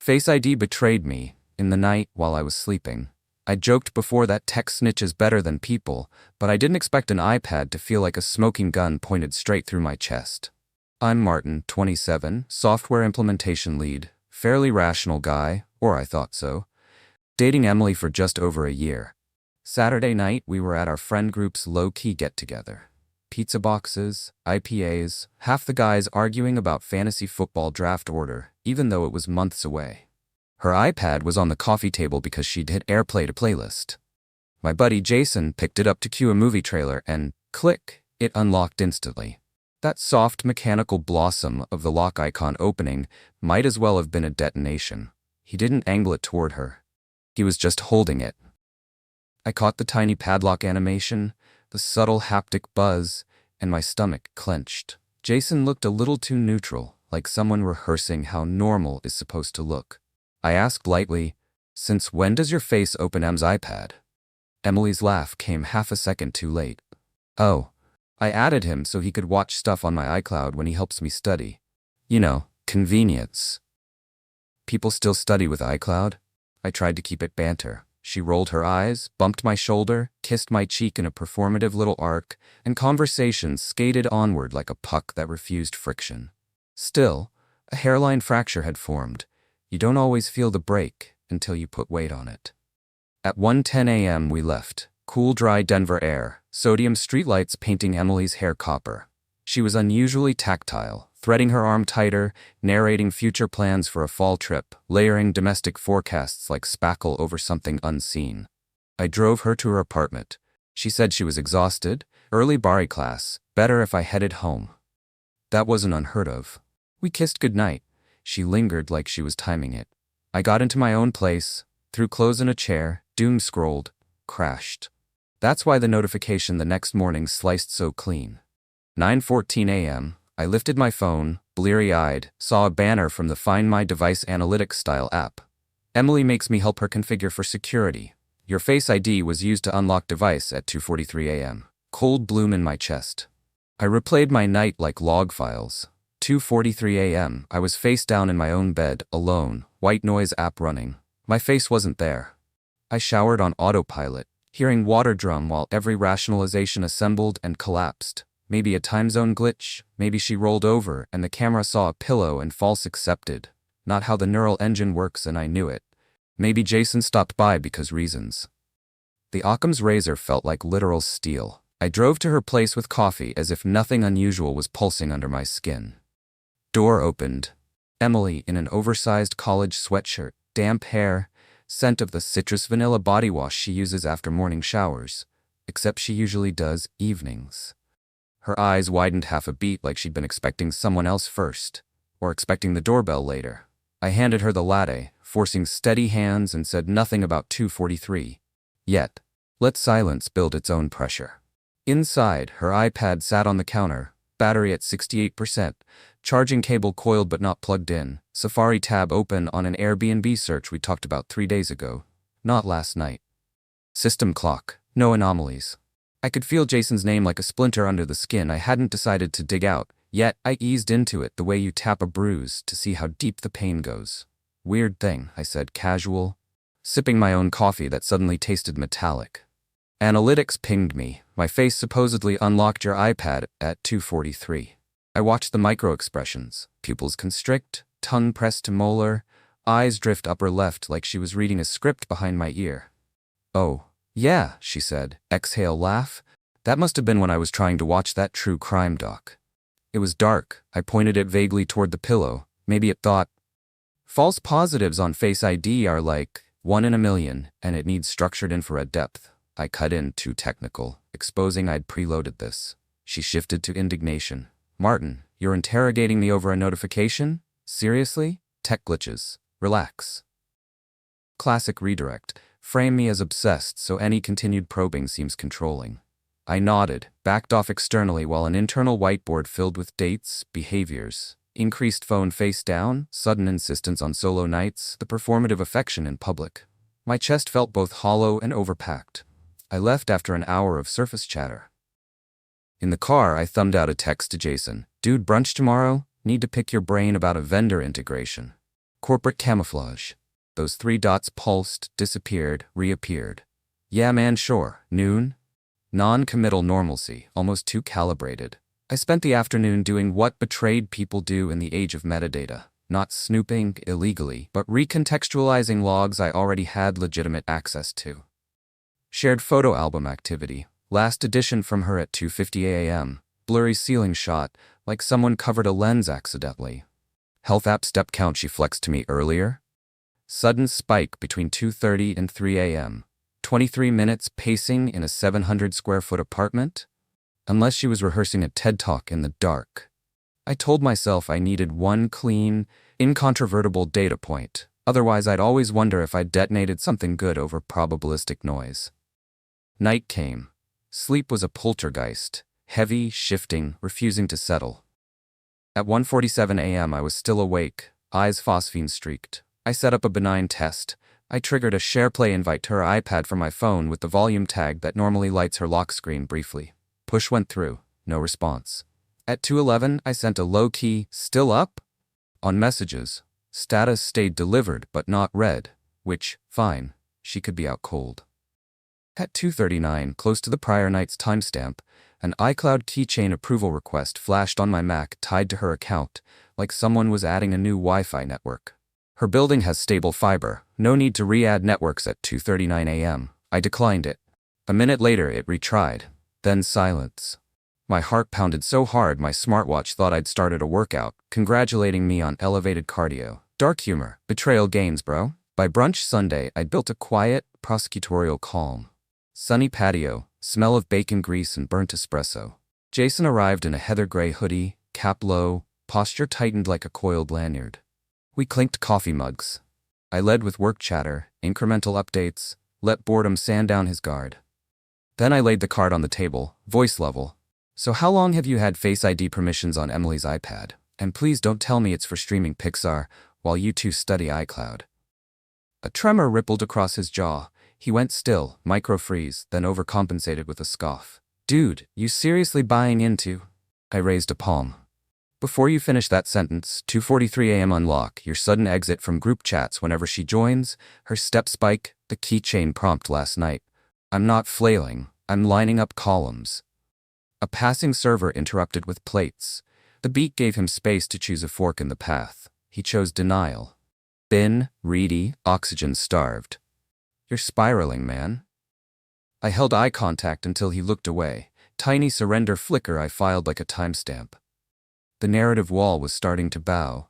Face ID betrayed me, in the night while I was sleeping. I joked before that tech snitches better than people, but I didn't expect an iPad to feel like a smoking gun pointed straight through my chest. I'm Martin, 27, software implementation lead, fairly rational guy, or I thought so. Dating Emily for just over a year. Saturday night we were at our friend group's low-key get-together. Pizza boxes, IPAs, half the guys arguing about fantasy football draft order, even though it was months away. Her iPad was on the coffee table because she'd hit AirPlay to playlist. My buddy Jason picked it up to cue a movie trailer and, click, it unlocked instantly. That soft mechanical blossom of the lock icon opening might as well have been a detonation. He didn't angle it toward her. He was just holding it. I caught the tiny padlock animation, the subtle haptic buzz, and my stomach clenched. Jason looked a little too neutral, like someone rehearsing how normal is supposed to look. I asked lightly, "Since when does your face open M's iPad?" Emily's laugh came half a second too late. "Oh, I added him so he could watch stuff on my iCloud when he helps me study. You know, convenience." "People still study with iCloud?" I tried to keep it banter. She rolled her eyes, bumped my shoulder, kissed my cheek in a performative little arc, and conversations skated onward like a puck that refused friction. Still, a hairline fracture had formed. You don't always feel the break until you put weight on it. At 1:10 a.m. we left. Cool, dry Denver air, sodium streetlights painting Emily's hair copper. She was unusually tactile, threading her arm tighter, narrating future plans for a fall trip, layering domestic forecasts like spackle over something unseen. I drove her to her apartment. She said she was exhausted, early Bari class, better if I headed home. That wasn't unheard of. We kissed goodnight. She lingered like she was timing it. I got into my own place, threw clothes in a chair, doom-scrolled, crashed. That's why the notification the next morning sliced so clean. 9:14 a.m., I lifted my phone, bleary-eyed, saw a banner from the Find My Device Analytics-style app. "Emily makes me help her configure for security. Your Face ID was used to unlock device at 2:43 a.m. Cold bloom in my chest. I replayed my night like log files. 2:43 a.m., I was face down in my own bed, alone, white noise app running. My face wasn't there. I showered on autopilot, hearing water drum while every rationalization assembled and collapsed. Maybe a time zone glitch, maybe she rolled over and the camera saw a pillow and false accepted. Not how the neural engine works and I knew it. Maybe Jason stopped by because reasons. The Occam's razor felt like literal steel. I drove to her place with coffee as if nothing unusual was pulsing under my skin. Door opened. Emily in an oversized college sweatshirt, damp hair, scent of the citrus vanilla body wash she uses after morning showers, except she usually does evenings. Her eyes widened half a beat like she'd been expecting someone else first, or expecting the doorbell later. I handed her the latte, forcing steady hands, and said nothing about 2:43. Yet, let silence build its own pressure. Inside, her iPad sat on the counter, battery at 68%, charging cable coiled but not plugged in, Safari tab open on an Airbnb search we talked about 3 days ago, not last night. System clock, no anomalies. I could feel Jason's name like a splinter under the skin I hadn't decided to dig out, yet I eased into it the way you tap a bruise to see how deep the pain goes. "Weird thing," I said, casual, sipping my own coffee that suddenly tasted metallic. "Analytics pinged me. My face supposedly unlocked your iPad at 2:43. I watched the micro-expressions. Pupils constrict, tongue pressed to molar, eyes drift upper left like she was reading a script behind my ear. "Oh, yeah," she said, exhale laugh. "That must have been when I was trying to watch that true crime doc." It was dark. I pointed it vaguely toward the pillow. Maybe it thought, false positives on Face ID are like 1 in a million, and it needs structured infrared depth. I cut in too technical, exposing I'd preloaded this. She shifted to indignation. "Martin, you're interrogating me over a notification? Seriously? Tech glitches. Relax." Classic redirect. Frame me as obsessed so any continued probing seems controlling. I nodded, backed off externally while an internal whiteboard filled with dates, behaviors, increased phone face down, sudden insistence on solo nights, the performative affection in public. My chest felt both hollow and overpacked. I left after an hour of surface chatter. In the car, I thumbed out a text to Jason. "Dude, brunch tomorrow? Need to pick your brain about a vendor integration." Corporate camouflage. Those 3 dots pulsed, disappeared, reappeared. Yeah man, sure. Noon? Non-committal normalcy, almost too calibrated. I spent the afternoon doing what betrayed people do in the age of metadata. Not snooping illegally, but recontextualizing logs I already had legitimate access to. Shared photo album activity. Last edition from her at 2:50 a.m. Blurry ceiling shot, like someone covered a lens accidentally. Health app step count she flexed to me earlier. Sudden spike between 2:30 and 3 a.m. 23 minutes pacing in a 700 square foot apartment? Unless she was rehearsing a TED Talk in the dark. I told myself I needed one clean, incontrovertible data point. Otherwise I'd always wonder if I'd detonated something good over probabilistic noise. Night came. Sleep was a poltergeist. Heavy, shifting, refusing to settle. At 1:47 a.m. I was still awake, eyes phosphine-streaked. I set up a benign test. I triggered a SharePlay invite to her iPad from my phone with the volume tag that normally lights her lock screen briefly. Push went through, no response. At 2:11, I sent a low-key, "Still up?" on messages. Status stayed delivered but not read, which, fine, she could be out cold. At 2:39, close to the prior night's timestamp, an iCloud keychain approval request flashed on my Mac tied to her account, like someone was adding a new Wi-Fi network. Her building has stable fiber, no need to re-add networks at 2:39 a.m. I declined it. A minute later it retried, then silence. My heart pounded so hard my smartwatch thought I'd started a workout, congratulating me on elevated cardio. Dark humor, betrayal gains, bro. By brunch Sunday, I'd built a quiet, prosecutorial calm. Sunny patio, smell of bacon grease and burnt espresso. Jason arrived in a heather gray hoodie, cap low, posture tightened like a coiled lanyard. We clinked coffee mugs. I led with work chatter, incremental updates, let boredom sand down his guard. Then I laid the card on the table, voice level. "So how long have you had Face ID permissions on Emily's iPad? And please don't tell me it's for streaming Pixar while you two study iCloud." A tremor rippled across his jaw. He went still, micro-freeze, then overcompensated with a scoff. "Dude, you seriously buying into?" I raised a palm. "Before you finish that sentence, 2:43 a.m. unlock your sudden exit from group chats whenever she joins, her step spike, the keychain prompt last night. I'm not flailing, I'm lining up columns." A passing server interrupted with plates. The beat gave him space to choose a fork in the path. He chose denial. Thin, reedy, oxygen-starved. "You're spiraling, man." I held eye contact until he looked away. Tiny surrender flicker I filed like a timestamp. The narrative wall was starting to bow.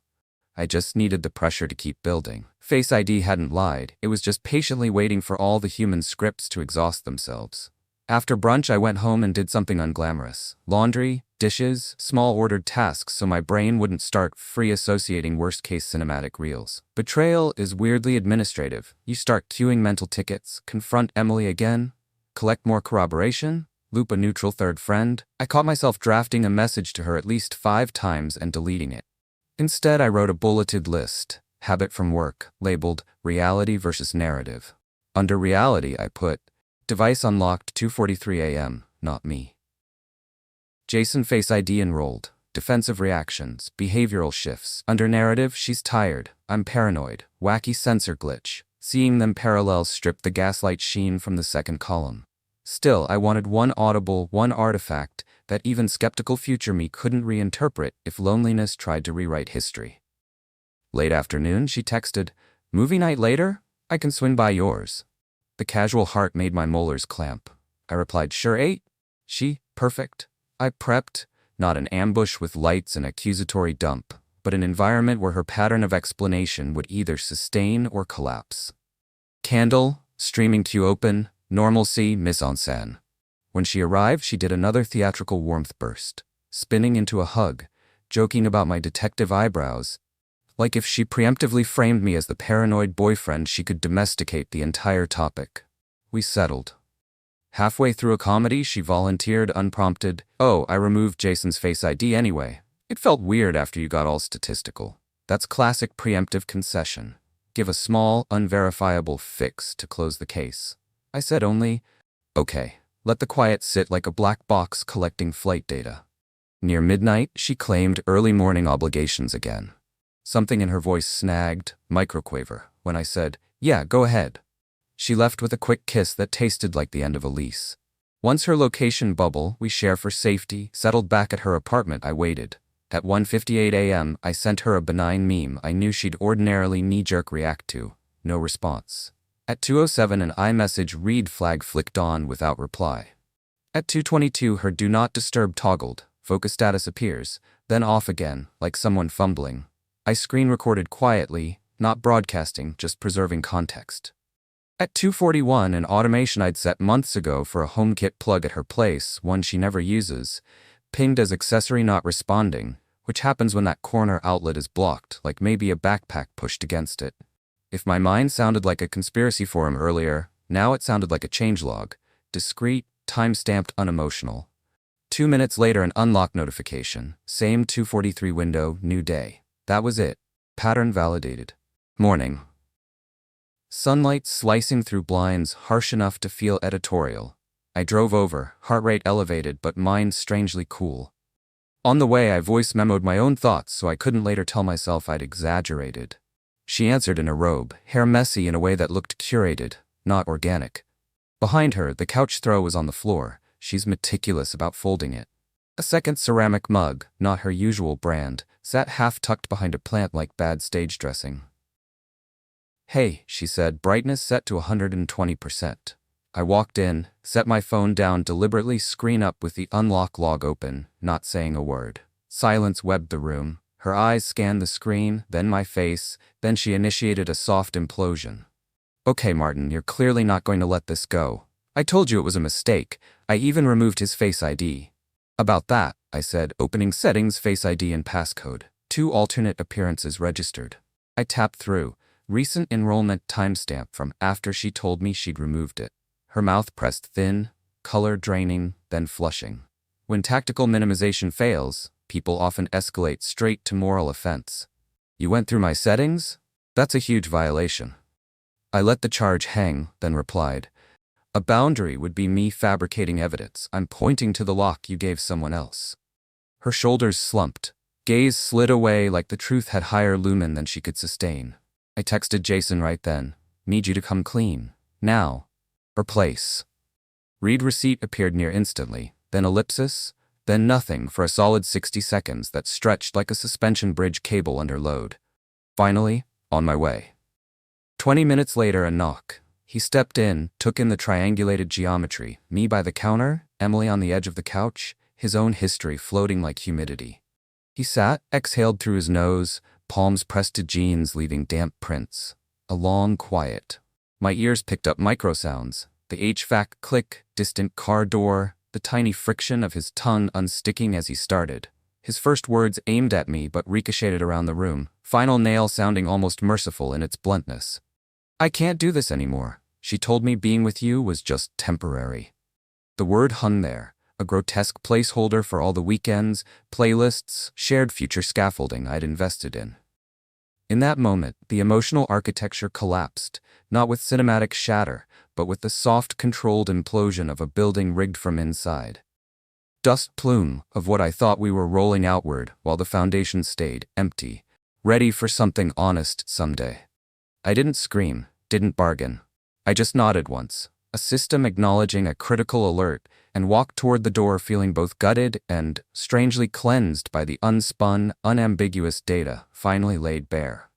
I just needed the pressure to keep building. Face ID hadn't lied, it was just patiently waiting for all the human scripts to exhaust themselves. After brunch I went home and did something unglamorous. Laundry, dishes, small ordered tasks so my brain wouldn't start free associating worst-case cinematic reels. Betrayal is weirdly administrative. You start queuing mental tickets, confront Emily again, collect more corroboration, loop a neutral third friend. I caught myself drafting a message to her at least 5 times and deleting it. Instead I wrote a bulleted list, habit from work, labeled reality versus narrative. Under reality I put, device unlocked 2:43 a.m., not me. Jason Face ID enrolled. Defensive reactions, behavioral shifts. Under narrative, she's tired, I'm paranoid, wacky sensor glitch. Seeing them parallels stripped the gaslight sheen from the second column. Still, I wanted one audible, one artifact that even skeptical future me couldn't reinterpret if loneliness tried to rewrite history. Late afternoon, she texted, "Movie night later? I can swing by yours." The casual heart made my molars clamp. I replied, "Sure 8. She, perfect. I prepped, not an ambush with lights and accusatory dump, but an environment where her pattern of explanation would either sustain or collapse. Candle, streaming queue open, normalcy, mise-en-scène. When she arrived, she did another theatrical warmth burst, spinning into a hug, joking about my detective eyebrows, like if she preemptively framed me as the paranoid boyfriend she could domesticate the entire topic. We settled. Halfway through a comedy, she volunteered unprompted, "Oh, I removed Jason's Face ID anyway. It felt weird after you got all statistical." That's classic preemptive concession. Give a small, unverifiable fix to close the case. I said only, "Okay, let the quiet sit like a black box collecting flight data." Near midnight, she claimed early morning obligations again. Something in her voice snagged, microquaver, when I said, "Yeah, go ahead." She left with a quick kiss that tasted like the end of a lease. Once her location bubble we share for safety settled back at her apartment, I waited. At 1:58 a.m., I sent her a benign meme I knew she'd ordinarily knee-jerk react to. No response. At 2:07, an iMessage read flag flicked on without reply. At 2:22, her do not disturb toggled. Focus status appears, then off again, like someone fumbling. I screen recorded quietly, not broadcasting, just preserving context. At 2:41, an automation I'd set months ago for a HomeKit plug at her place, one she never uses, pinged as accessory not responding, which happens when that corner outlet is blocked, like maybe a backpack pushed against it. If my mind sounded like a conspiracy forum earlier, now it sounded like a changelog. Discreet, time-stamped, unemotional. 2 minutes later, an unlock notification. Same 2:43 window, new day. That was it. Pattern validated. Morning. Sunlight slicing through blinds, harsh enough to feel editorial. I drove over, heart rate elevated but mind strangely cool. On the way, I voice memoed my own thoughts so I couldn't later tell myself I'd exaggerated. She answered in a robe, hair messy in a way that looked curated, not organic. Behind her, the couch throw was on the floor. She's meticulous about folding it. A second ceramic mug, not her usual brand, sat half-tucked behind a plant like bad stage dressing. "Hey," she said, brightness set to 120%. I walked in, set my phone down deliberately, screen up with the unlock log open, not saying a word. Silence webbed the room. Her eyes scanned the screen, then my face, then she initiated a soft implosion. "Okay, Martin, you're clearly not going to let this go. I told you it was a mistake. I even removed his Face ID." "About that," I said, opening settings, Face ID and passcode. 2 alternate appearances registered. I tapped through. Recent enrollment timestamp from after she told me she'd removed it. Her mouth pressed thin, color draining, then flushing. When tactical minimization fails, people often escalate straight to moral offense. "You went through my settings? That's a huge violation." I let the charge hang, then replied, "A boundary would be me fabricating evidence. I'm pointing to the lock you gave someone else." Her shoulders slumped. Gaze slid away like the truth had higher lumen than she could sustain. I texted Jason right then. "Need you to come clean. Now. Or place." Read receipt appeared near instantly, then ellipsis, then nothing for a solid 60 seconds that stretched like a suspension bridge cable under load. Finally, on my way. 20 minutes later, a knock. He stepped in, took in the triangulated geometry, me by the counter, Emily on the edge of the couch, his own history floating like humidity. He sat, exhaled through his nose, palms pressed to jeans leaving damp prints. A long quiet. My ears picked up microsounds, the HVAC click, distant car door, the tiny friction of his tongue unsticking as he started. His first words aimed at me but ricocheted around the room, final nail sounding almost merciful in its bluntness. "I can't do this anymore. She told me being with you was just temporary." The word hung there, a grotesque placeholder for all the weekends, playlists, shared future scaffolding I'd invested in. In that moment, the emotional architecture collapsed, not with cinematic shatter, but with the soft, controlled implosion of a building rigged from inside. Dust plume of what I thought we were rolling outward while the foundation stayed empty, ready for something honest someday. I didn't scream, didn't bargain. I just nodded once, a system acknowledging a critical alert, and walked toward the door feeling both gutted and strangely cleansed by the unspun, unambiguous data finally laid bare.